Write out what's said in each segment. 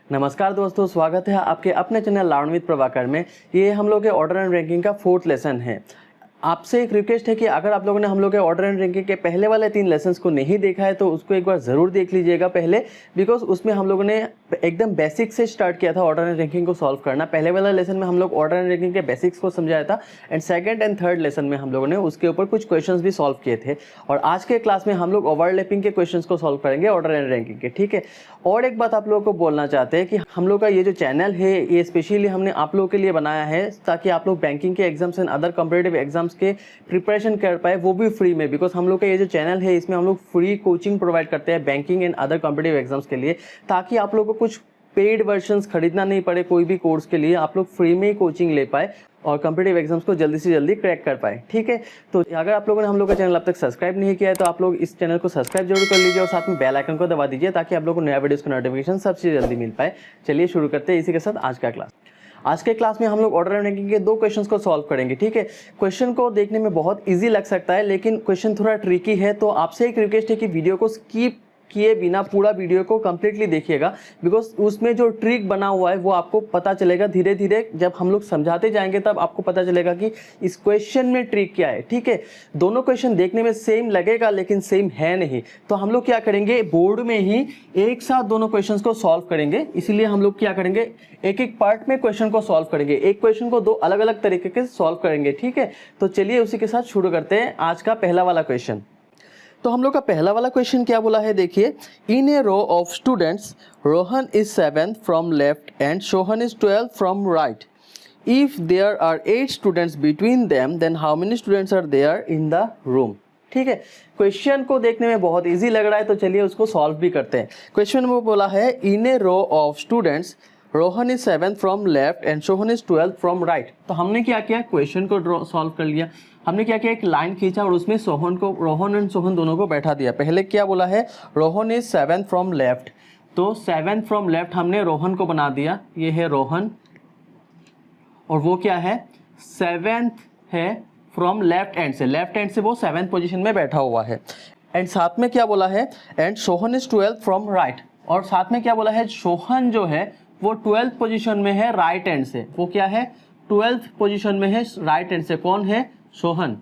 नमस्कार दोस्तों, स्वागत है आपके अपने चैनल लर्न विद प्रभाकर में। ये हम लोग के ऑर्डर एंड रैंकिंग का 4th लेसन है। आपसे एक रिक्वेस्ट है कि अगर आप लोगों ने हम लोग के ऑर्डर एंड रैंकिंग के पहले वाले 3 लेसन्स को नहीं देखा है तो उसको एक बार ज़रूर देख लीजिएगा पहले, बिकॉज उसमें हम लोगों ने एकदम बेसिक से स्टार्ट किया था ऑर्डर एंड रैंकिंग को सॉल्व करना। पहले वाला लेसन में हम लोग ऑर्डर एंड रैंकिंग के बेसिक्स को समझाया था and second and third lesson में हम लोगों ने उसके ऊपर कुछ क्वेश्चंस भी सॉल्व किए थे। और आज के क्लास में हम लोग ओवरलैपिंग के क्वेश्चंस को सॉल्व करेंगे ऑर्डर एंड रैंकिंग के, ठीक है। और एक बात आप लोगों को बोलना चाहते हैं कि हम लोग का ये जो चैनल है ये स्पेशली हमने आप लोगों के लिए बनाया है ताकि आप लोग बैंकिंग के exams and other competitive exams के प्रिपरेशन कर पाए, वो भी फ्री में। बिकॉज हम लोग का ये जो चैनल है इसमें हम लोग फ्री कोचिंग प्रोवाइड करते हैं banking and other competitive exams के लिए, ताकि आप लोगों को कुछ पेड वर्जन्स खरीदना नहीं पड़े कोई भी कोर्स के लिए, आप लोग फ्री में ही कोचिंग ले पाए और कॉम्पिटिटिव एग्जाम्स को जल्दी से जल्दी क्रैक कर पाए, ठीक है। तो अगर आप लोगों ने हम लोग का चैनल अब तक सब्सक्राइब नहीं किया है तो आप लोग इस चैनल को सब्सक्राइब जरूर कर लीजिए और साथ में बेल आइकन को दबा दीजिए ताकि आप लोगों को नया वीडियोस का नोटिफिकेशन सबसे जल्दी मिल पाए। चलिए शुरू करते हैं इसी के साथ आज का क्लास। आज के क्लास में हम लोग ऑर्डर एंड रैंकिंग के 2 क्वेश्चंस को सॉल्व करेंगे, ठीक है। क्वेश्चन को देखने में बहुत इजी लग सकता है लेकिन क्वेश्चन थोड़ा ट्रिकी है, तो आपसे एक रिक्वेस्ट है कि वीडियो को स्किप किए बिना पूरा वीडियो को कंप्लीटली देखिएगा, बिकॉज उसमें जो ट्रिक बना हुआ है वो आपको पता चलेगा धीरे धीरे। जब हम लोग समझाते जाएंगे तब आपको पता चलेगा कि इस क्वेश्चन में ट्रिक क्या है, ठीक है। दोनों क्वेश्चन देखने में सेम लगेगा लेकिन सेम है नहीं, तो हम लोग क्या करेंगे, बोर्ड में ही एक साथ दोनों क्वेश्चन को सॉल्व करेंगे। इसीलिए हम लोग क्या करेंगे, एक एक पार्ट में क्वेश्चन को सॉल्व करेंगे, एक क्वेश्चन को 2 अलग अलग तरीके से सॉल्व करेंगे, ठीक है। तो चलिए उसी के साथ शुरू करते हैं आज का पहला वाला क्वेश्चन। तो हम लोग का पहला वाला क्वेश्चन क्या बोला है, देखिए। In a row of students Rohan is 7th from left and Sohan is 12th from right. If there are 8 students between them then how many students are there in the room, ठीक है। क्वेश्चन को देखने में बहुत इजी लग रहा है तो चलिए उसको सॉल्व भी करते हैं। क्वेश्चन में बोला है in a row of students Rohan is 7th from left and Sohan is 12th from right. तो हमने क्या किया, क्वेश्चन को सॉल्व कर लिया। हमने क्या किया, एक लाइन खींचा और उसमें रोहन एंड सोहन दोनों को बैठा दिया। पहले क्या बोला है, Rohan is 7th from left, तो 7th फ्रॉम लेफ्ट हमने रोहन को बना दिया, ये है रोहन, और वो क्या है 7th है फ्रॉम लेफ्ट एंड से, लेफ्ट एंड से वो 7th पोजीशन में बैठा हुआ है। एंड साथ में क्या बोला है, and Sohan is 12th from right, और साथ में क्या बोला है, सोहन जो है वो 12th पोजीशन में है राइट एंड से। वो क्या है, 12th पोजीशन में है राइट एंड से। कौन है, सोहन,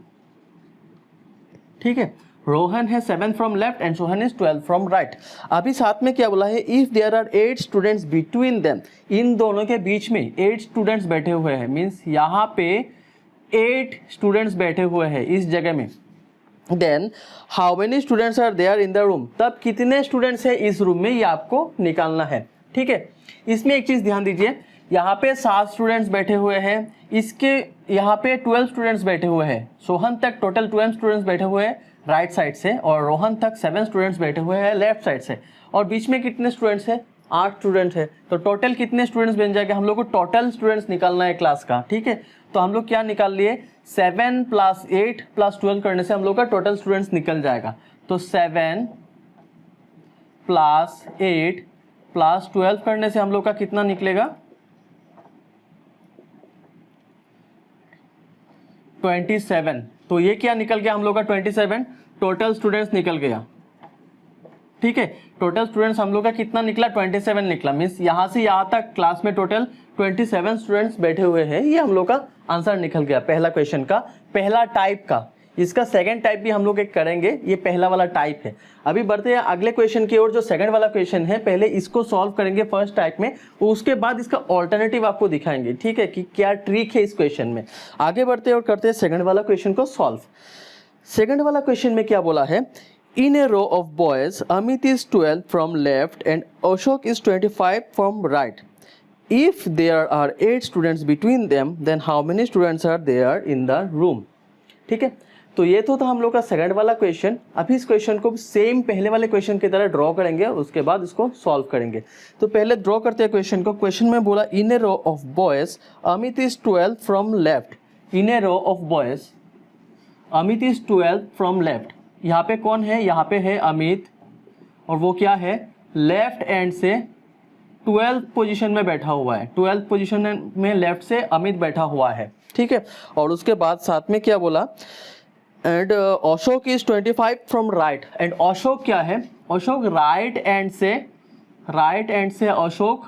ठीक है। रोहन है 7th from left and Sohan is 12th from right. अभी साथ में क्या बोला है, if there are 8 students between them, इन दोनों के बीच में 8 स्टूडेंट्स बैठे हुए हैं, मीन्स यहाँ पे 8 स्टूडेंट्स बैठे हुए हैं इस जगह में, then how many students are there in the room, तब कितने स्टूडेंट्स हैं इस रूम में, ये आपको निकालना है, ठीक है। इसमें एक चीज ध्यान दीजिए, यहाँ पे 7 स्टूडेंट्स बैठे हुए हैं, इसके यहाँ पे 12 स्टूडेंट्स बैठे हुए हैं, सोहन तक टोटल 12 स्टूडेंट्स बैठे हुए हैं राइट साइड से, और रोहन तक 7 स्टूडेंट्स बैठे हुए हैं लेफ्ट साइड से, और बीच में कितने स्टूडेंट्स हैं, 8 स्टूडेंट्स है। तो टोटल कितने स्टूडेंट्स बन जाएंगे, हम लोग को टोटल स्टूडेंट्स निकालना है क्लास का, ठीक है। तो हम लोग क्या निकाल लिए, 7 + 8 + 12 करने से हम लोग का टोटल स्टूडेंट्स निकल जाएगा। तो 7 + 8 + 12 करने से हम लोग का कितना निकलेगा, 27। तो ये क्या निकल गया हम लोग का, 27 टोटल स्टूडेंट्स निकल गया, ठीक है। टोटल स्टूडेंट्स हम लोग का कितना निकला, 27 निकला, मीन्स यहाँ से यहाँ तक क्लास में टोटल 27 स्टूडेंट्स बैठे हुए हैं। ये हम लोग का आंसर निकल गया पहला क्वेश्चन का, पहला टाइप का। इसका सेकंड टाइप भी हम लोग एक करेंगे, ये पहला वाला टाइप है। अभी बढ़ते हैं अगले क्वेश्चन की ओर, जो सेकंड वाला क्वेश्चन है। पहले इसको सॉल्व करेंगे फर्स्ट टाइप में, उसके बाद इसका ऑल्टरनेटिव आपको दिखाएंगे, ठीक है, कि क्या ट्रिक है इस क्वेश्चन में। आगे बढ़ते हैं और करते हैं सेकंड वाला क्वेश्चन को सॉल्व। सेकंड वाला क्वेश्चन में क्या बोला है, in a row of boys Amit is 12th from left and Ashok is 25 from right. If there are 8 students between them then how many students are there in the room, ठीक है। तो ये तो था हम लोग का सेकंड वाला क्वेश्चन। अभी इस क्वेश्चन को सेम पहले वाले क्वेश्चन की तरह ड्रॉ करेंगे, उसके बाद इसको सॉल्व करेंगे। तो पहले ड्रॉ करते हैं क्वेश्चन को। क्वेश्चन में बोला in a row of boys Amit is 12th from left. In a row of boys Amit is 12th from left. यहाँ पे कौन है, यहाँ पे है अमित, और वो क्या है, लेफ्ट एंड से 12th पोजीशन में बैठा हुआ है। 12th पोजीशन में लेफ्ट से अमित बैठा हुआ है, ठीक है। और उसके बाद साथ में क्या बोला, and Ashok is 25 from right. And Ashok क्या है, अशोक राइट एंड से अशोक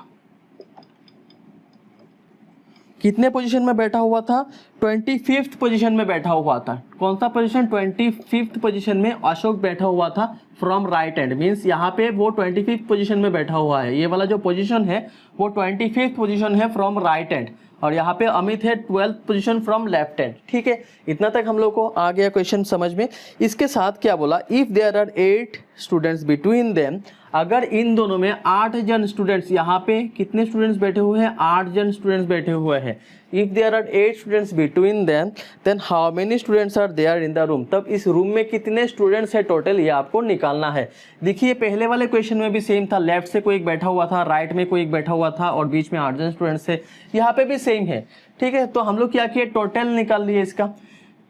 कितने पोजीशन में बैठा हुआ था, 25th पोजीशन में बैठा हुआ था। कौन सा पोजीशन, 25th पोजीशन में अशोक बैठा हुआ था फ्रॉम राइट हैंड, मीन्स यहाँ पे वो 25th पोजीशन में बैठा हुआ है। ये वाला जो पोजीशन है वो 25th पोजीशन है फ्रॉम राइट हैंड, और यहाँ पे अमित है 12th position from left hand. ठीक है, इतना तक हम लोग को आ गया क्वेश्चन समझ में। इसके साथ क्या बोला, if there are 8 students between them, अगर इन दोनों में 8 जन स्टूडेंट्स, यहाँ पे कितने स्टूडेंट्स बैठे हुए हैं, 8 जन स्टूडेंट्स बैठे हुए हैं। If there are 8 students between them then how many students are there in the room, तब इस रूम में कितने स्टूडेंट्स है टोटल, ये आपको निकालना है। देखिए पहले वाले क्वेश्चन में भी सेम था, लेफ्ट से कोई एक बैठा हुआ था, राइट में कोई एक बैठा हुआ था और बीच में 8 जन स्टूडेंट्स थे। यहाँ पे भी सेम है। ठीक है, तो हम लोग क्या किए, टोटल निकाल लिए इसका।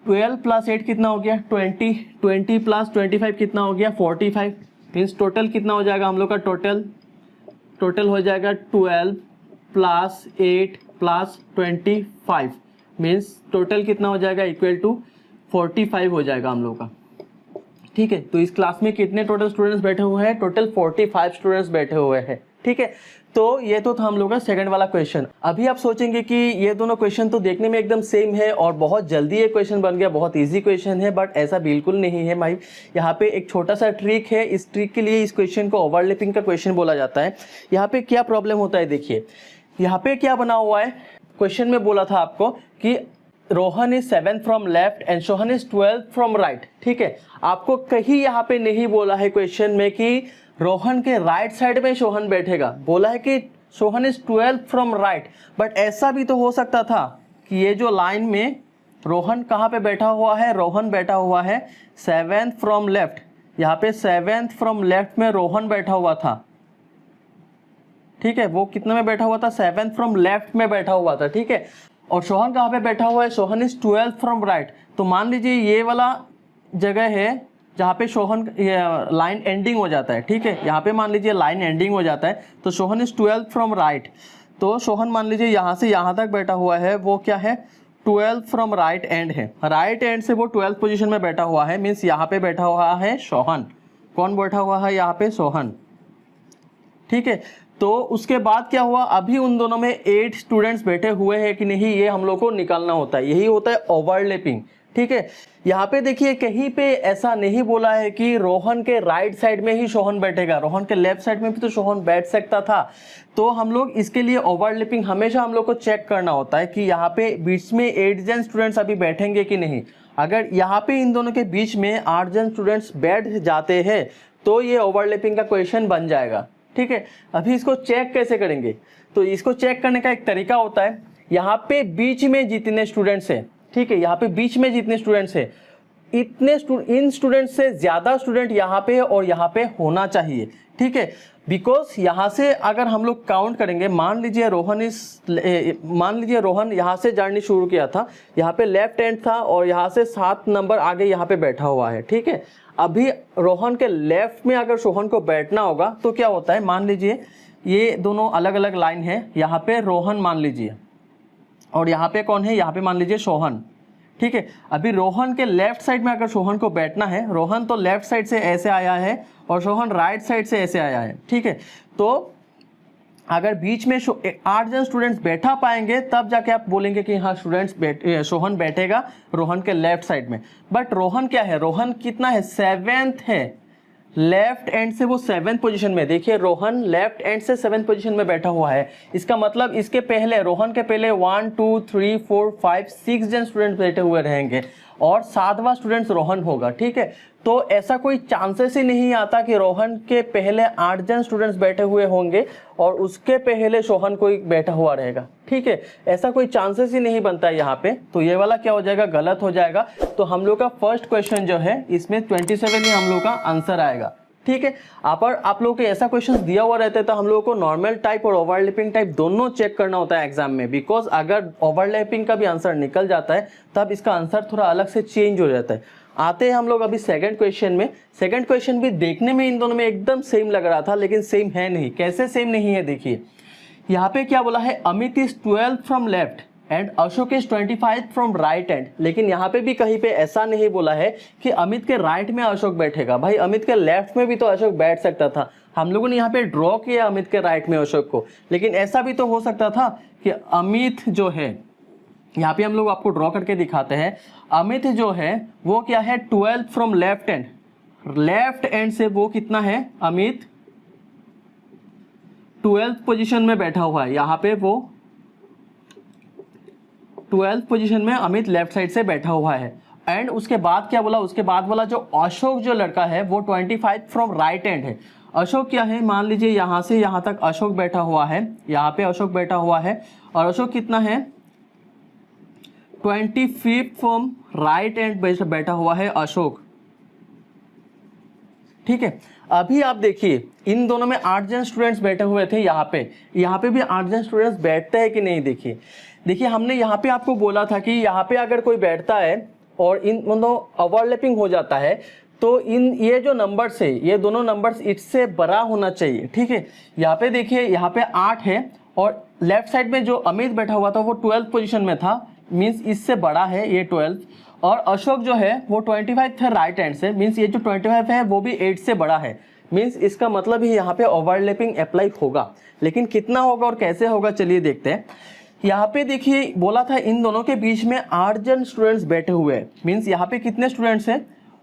12 + 8 कितना हो गया, 20, 20 + 25 कितना हो गया, 45। मीन्स टोटल कितना हो जाएगा हम लोग का, टोटल हो जाएगा 12 + 8 + 25, मीन्स टोटल कितना हो जाएगा, इक्वल टू 45 हो जाएगा हम लोग का। ठीक है, तो इस क्लास में कितने टोटल स्टूडेंट्स बैठे हुए हैं, टोटल 45 स्टूडेंट्स बैठे हुए हैं। ठीक है, तो ये तो था हम लोग का सेकंड वाला क्वेश्चन। अभी आप सोचेंगे कि ये दोनों क्वेश्चन तो देखने में एकदम सेम है और बहुत जल्दी ये क्वेश्चन बन गया, बहुत इजी क्वेश्चन है, बट ऐसा बिल्कुल नहीं है भाई। यहाँ पे एक छोटा सा ट्रिक है, इस ट्रिक के लिए इस क्वेश्चन को ओवरलैपिंग का क्वेश्चन बोला जाता है। यहाँ पे क्या प्रॉब्लम होता है, देखिए यहाँ पे क्या बना हुआ है, क्वेश्चन में बोला था आपको कि Rohan is 7th from left and Sohan is 12th from right. ठीक है, आपको कहीं यहाँ पे नहीं बोला है क्वेश्चन में कि रोहन के राइट साइड में सोहन बैठेगा, बोला है कि Sohan is 12th from right. But ऐसा भी तो हो सकता था कि ये जो लाइन में रोहन कहाँ पे बैठा हुआ है, रोहन बैठा हुआ है 7th फ्रॉम लेफ्ट, यहाँ पे 7th फ्रॉम लेफ्ट में रोहन बैठा हुआ था। ठीक है, वो कितने में बैठा हुआ था, 7th फ्रॉम लेफ्ट में बैठा हुआ था। ठीक है, और सोहन कहाँ पे बैठा हुआ है, Sohan is 12th from right. तो मान लीजिए ये वाला जगह है जहाँ पे सोहन लाइन एंडिंग हो जाता है। ठीक है, यहाँ पे मान लीजिए लाइन एंडिंग हो जाता है, तो Sohan is 12th from right. तो सोहन मान लीजिए यहाँ से यहाँ तक बैठा हुआ है, वो क्या है, 12th फ्रॉम राइट एंड है। राइट एंड से वो 12th पोजीशन में बैठा हुआ है, मीन्स यहाँ पे बैठा हुआ है सोहन। कौन बैठा हुआ है यहाँ पे, सोहन। ठीक है, तो उसके बाद क्या हुआ, अभी उन दोनों में 8 स्टूडेंट्स बैठे हुए हैं कि नहीं, ये हम लोग को निकालना होता है, यही होता है ओवरलैपिंग। ठीक है, यहाँ पे देखिए कहीं पे ऐसा नहीं बोला है कि रोहन के राइट साइड में ही सोहन बैठेगा, रोहन के लेफ्ट साइड में भी तो सोहन बैठ सकता था। तो हम लोग इसके लिए ओवरलैपिंग हमेशा हम लोग को चेक करना होता है कि यहाँ पे बीच में 8 जन स्टूडेंट्स अभी बैठेंगे कि नहीं। अगर यहाँ पे इन दोनों के बीच में 8 जन स्टूडेंट्स बैठ जाते हैं तो ये ओवरलैपिंग का क्वेश्चन बन जाएगा। ठीक है, अभी इसको चेक कैसे करेंगे, तो इसको चेक करने का एक तरीका होता है, यहाँ पे बीच में जितने स्टूडेंट्स हैं, ठीक है, यहाँ पे बीच में जितने स्टूडेंट्स हैं, इन स्टूडेंट्स से ज़्यादा स्टूडेंट यहाँ पे और यहाँ पे होना चाहिए। ठीक है, बिकॉज यहाँ से अगर हम लोग काउंट करेंगे, मान लीजिए रोहन यहाँ से जर्नी शुरू किया था, यहाँ पे लेफ्ट हैंड था और यहाँ से 7 नंबर आगे यहाँ पे बैठा हुआ है। ठीक है, अभी रोहन के लेफ्ट में अगर सोहन को बैठना होगा तो क्या होता है, मान लीजिए ये दोनों अलग अलग लाइन है, यहाँ पे रोहन मान लीजिए और यहाँ पे कौन है, यहाँ पे मान लीजिए सोहन। ठीक है, अभी रोहन के लेफ्ट साइड में अगर सोहन को बैठना है, रोहन तो लेफ्ट साइड से ऐसे आया है और सोहन राइट साइड से ऐसे आया है। ठीक है, तो अगर बीच में 8 जन स्टूडेंट्स बैठा पाएंगे तब जाके आप बोलेंगे कि हाँ सोहन बैठेगा रोहन के लेफ्ट साइड में। बट रोहन क्या है, रोहन कितना है, 7th है, लेफ्ट एंड से वो 7th पोजीशन में। देखिए रोहन लेफ्ट एंड से 7th पोजीशन में बैठा हुआ है, इसका मतलब इसके पहले, रोहन के पहले 1 2 3 4 5 6 जन स्टूडेंट्स बैठे हुए रहेंगे और 7वां स्टूडेंट रोहन होगा। ठीक है, तो ऐसा कोई चांसेस ही नहीं आता कि रोहन के पहले 8 जन स्टूडेंट्स बैठे हुए होंगे और उसके पहले सोहन कोई बैठा हुआ रहेगा। ठीक है, ऐसा कोई चांसेस ही नहीं बनता है यहाँ पे, तो ये वाला क्या हो जाएगा, गलत हो जाएगा। तो हम लोग का फर्स्ट क्वेश्चन जो है इसमें 27 ही हम लोग का आंसर आएगा। ठीक है, आप लोगों को ऐसा क्वेश्चन दिया हुआ रहता है तो हम लोगों को नॉर्मल टाइप और ओवरलैपिंग टाइप दोनों चेक करना होता है एग्जाम में, बिकॉज अगर ओवरलैपिंग का भी आंसर निकल जाता है तब इसका आंसर थोड़ा अलग से चेंज हो जाता है। आते हैं हम लोग अभी सेकंड क्वेश्चन में। सेकंड क्वेश्चन भी देखने में इन दोनों में एकदम सेम लग रहा था, लेकिन सेम है नहीं। कैसे सेम नहीं है, देखिए यहाँ पे क्या बोला है, Amit is 12th from left and Ashok is 25 from right and. लेकिन यहाँ पे भी कहीं पे ऐसा नहीं बोला है कि अमित के राइट में अशोक बैठेगा। भाई अमित के लेफ्ट में भी तो अशोक बैठ सकता था। हम लोगों ने यहाँ पे ड्रॉ किया अमित के राइट में अशोक को, लेकिन ऐसा भी तो हो सकता था कि अमित जो है, यहाँ पे हम लोग आपको ड्रॉ करके दिखाते हैं, अमित जो है वो क्या है 12 from left and, left and से वो कितना है, अमित 12th पोजीशन में बैठा हुआ है। यहाँ पे वो 12th पोजीशन में अमित लेफ्ट साइड से बैठा हुआ है। एंड उसके बाद क्या बोला, उसके बाद बोला जो अशोक जो लड़का है वो 25 फ्रॉम राइट एंड है। अशोक क्या है, मान लीजिए यहाँ से यहाँ तक अशोक बैठा हुआ है, यहाँ पे अशोक बैठा हुआ है, और अशोक कितना है 25 फ्रॉम राइट एंड बैठा हुआ है अशोक। ठीक है, अभी आप देखिए इन दोनों में 8 जन स्टूडेंट्स बैठे हुए थे। यहाँ पे भी 8 जन स्टूडेंट्स बैठते हैं कि नहीं। देखिए हमने यहाँ पे आपको बोला था कि यहाँ पे अगर कोई बैठता है और इन दोनों ओवरलैपिंग हो जाता है तो इन ये जो नंबर्स है, ये दोनों नंबर्स इससे बड़ा होना चाहिए। ठीक है, यहाँ पे देखिए यहाँ पे 8 है और लेफ्ट साइड में जो अमित बैठा हुआ था वो 12th पोजीशन में था, मीन्स इससे बड़ा है ये 12, और अशोक जो है वो 25 थे राइट हैंड से, मीन्स ये जो 25 है वो भी 8 से बड़ा है। मीन्स इसका मतलब ही यहाँ पे ओवरलैपिंग अप्लाई होगा, लेकिन कितना होगा और कैसे होगा चलिए देखते हैं। यहाँ पे देखिए बोला था इन दोनों के बीच में 8 जन स्टूडेंट्स बैठे हुए हैं। मीन्स यहाँ पे कितने स्टूडेंट्स हैं,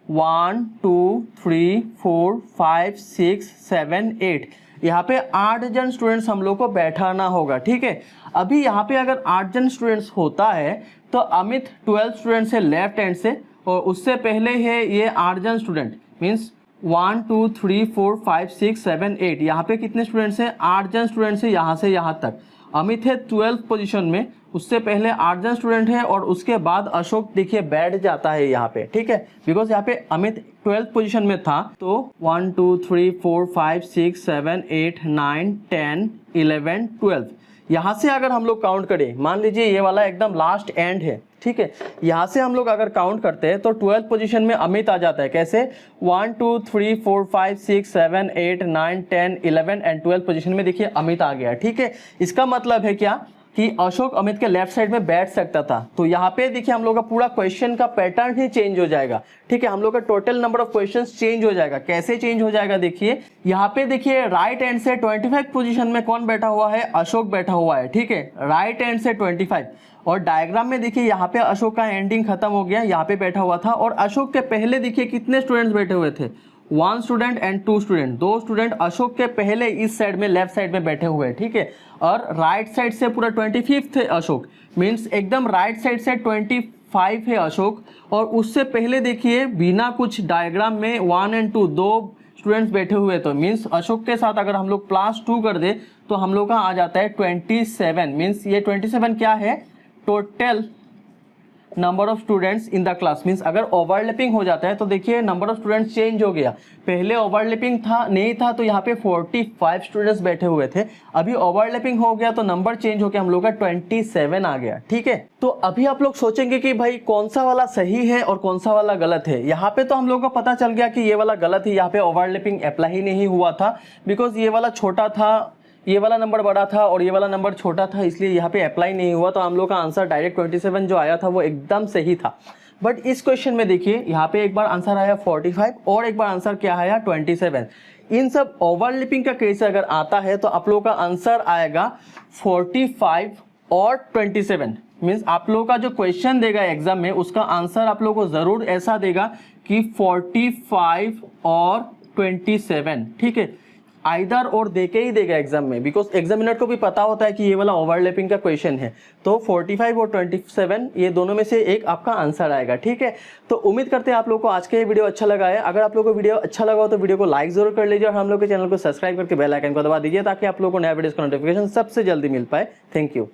1 2 3 4 5 6 7 8, यहाँ पे 8 जन स्टूडेंट्स हम लोग को बैठाना होगा। ठीक है, अभी यहाँ पे अगर 8 जन स्टूडेंट्स होता है तो अमित 12 स्टूडेंट्स है लेफ्ट हैंड से, और उससे पहले है ये 8 जन स्टूडेंट, मीन्स 1 2 3 4 5 6 7 8, यहाँ पे कितने स्टूडेंट्स हैं, 8 जन स्टूडेंट्स है यहाँ से यहाँ तक। अमित है 12th पोजीशन में, उससे पहले 8 जन स्टूडेंट है, और उसके बाद अशोक देखिए बैठ जाता है यहाँ पे। ठीक है, बिकॉज यहाँ पे अमित 12th पोजीशन में था, तो 1 2 3 4 5 6 7 8 9 10 11 12, यहाँ से अगर हम लोग काउंट करें, मान लीजिए ये वाला एकदम लास्ट एंड है। ठीक है, यहाँ से हम लोग अगर काउंट करते हैं तो 12th पोजीशन में अमित आ जाता है। कैसे, 1 2 3 4 5 6 7 8 9 10 11 एंड 12th पोजीशन में देखिए अमित आ गया। ठीक है, इसका मतलब है क्या कि अशोक अमित के लेफ्ट साइड में बैठ सकता था। तो यहाँ पे देखिए हम लोग का पूरा क्वेश्चन का पैटर्न ही चेंज हो जाएगा। ठीक है, हम लोग का total number of questions change हो जाएगा। कैसे चेंज हो जाएगा, देखिए यहाँ पे देखिए राइट हैंड से 25 पोजीशन में कौन बैठा हुआ है, अशोक बैठा हुआ है। ठीक है, राइट हैंड से 25, और डायग्राम में देखिए यहाँ पे अशोक का एंडिंग खत्म हो गया, यहाँ पे बैठा हुआ था, और अशोक के पहले देखिए कितने स्टूडेंट्स बैठे हुए थे, 1 student and 2 student, 2 student Ashok के पहले इस साइड में लेफ्ट साइड में बैठे हुए हैं। ठीक है, और राइट साइड से पूरा 25 थे अशोक, मीन्स एकदम राइट साइड से 25 है अशोक, और उससे पहले देखिए बिना कुछ डायग्राम में 1 एंड 2 2 स्टूडेंट्स बैठे हुए, तो मीन्स अशोक के साथ अगर हम लोग +2 कर दे तो हम लोग का आ जाता है 27। मीन्स ये 27 क्या है, total number of students in the class. Means अगर ओवरलैपिंग हो जाता है तो देखिए नंबर ऑफ स्टूडेंट्स चेंज हो गया। पहले ओवरलैपिंग था नहीं था तो यहाँ पे 45 स्टूडेंट्स बैठे हुए थे, अभी ओवरलैपिंग हो गया तो नंबर चेंज हो गया, हम लोग का 27 आ गया। ठीक है, तो अभी आप लोग सोचेंगे कि भाई कौन सा वाला सही है और कौन सा वाला गलत है। यहाँ पे तो हम लोग को पता चल गया कि ये वाला गलत है, यहाँ पे ओवरलैपिंग अप्लाई ही नहीं हुआ था, बिकॉज ये वाला छोटा था, ये वाला नंबर बड़ा था और ये वाला नंबर छोटा था, इसलिए यहाँ पे अप्लाई नहीं हुआ। तो हम लोग का आंसर डायरेक्ट 27 जो आया था वो एकदम सही था। बट इस क्वेश्चन में देखिए यहाँ पे एक बार आंसर आया 45 और एक बार आंसर क्या आया 27। इन सब ओवरलैपिंग का केस अगर आता है तो आप लोगों का आंसर आएगा 45 और 27। मीन्स आप लोगों का जो क्वेश्चन देगा एग्जाम में उसका आंसर आप लोगों को जरूर ऐसा देगा कि 45 और 27। ठीक है, आइदर और देके ही देगा एग्जाम में, बिकॉज एग्जामिनर को भी पता होता है कि ये वाला ओवरलैपिंग का क्वेश्चन है। तो 45 और 27 ये दोनों में से एक आपका आंसर आएगा। ठीक है, तो उम्मीद करते हैं आप लोगों को आज का ये वीडियो अच्छा लगा है। अगर आप लोगों को वीडियो अच्छा लगा हो तो वीडियो को लाइक जरूर कर लीजिए और हम लोग के चैनल को सब्सक्राइब करके बेल आइकन को दबा दीजिए ताकि आप लोगों को नया वीडियो का नोटिफिकेशन सबसे जल्दी मिल पाए। Thank you.